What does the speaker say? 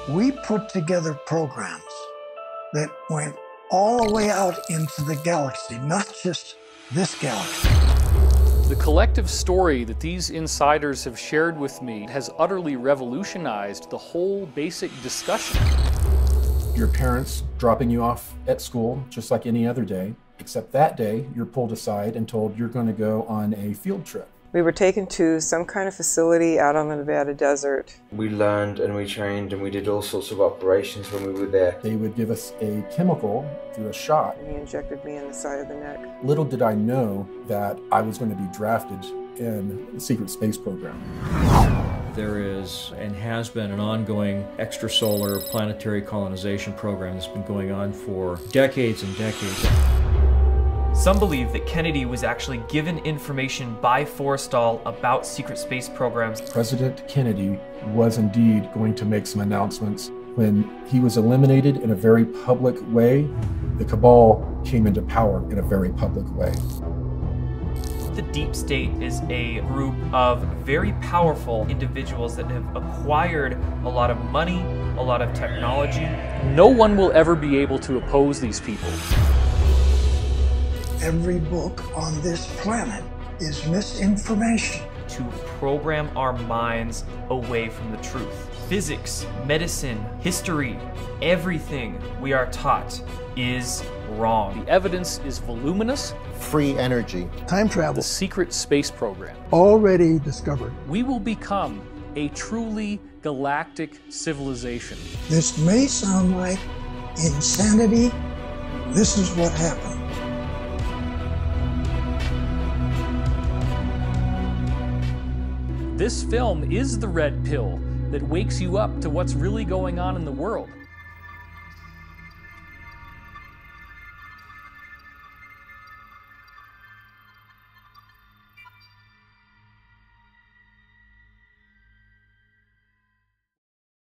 We put together programs that went all the way out into the galaxy, not just this galaxy. The collective story that these insiders have shared with me has utterly revolutionized the whole basic discussion. Your parents dropping you off at school just like any other day, except that day you're pulled aside and told you're going to go on a field trip. We were taken to some kind of facility out on the Nevada desert. We learned and we trained and we did all sorts of operations when we were there. They would give us a chemical through a shot. And he injected me in the side of the neck. Little did I know that I was going to be drafted in the secret space program. There is and has been an ongoing extrasolar planetary colonization program that's been going on for decades and decades. Some believe that Kennedy was actually given information by Forrestal about secret space programs. President Kennedy was indeed going to make some announcements. When he was eliminated in a very public way, the cabal came into power in a very public way. The deep state is a group of very powerful individuals that have acquired a lot of money, a lot of technology. No one will ever be able to oppose these people. Every book on this planet is misinformation. To program our minds away from the truth. Physics, medicine, history, everything we are taught is wrong. The evidence is voluminous. Free energy. Time travel. The secret space program. Already discovered. We will become a truly galactic civilization. This may sound like insanity. This is what happened. This film is the red pill that wakes you up to what's really going on in the world.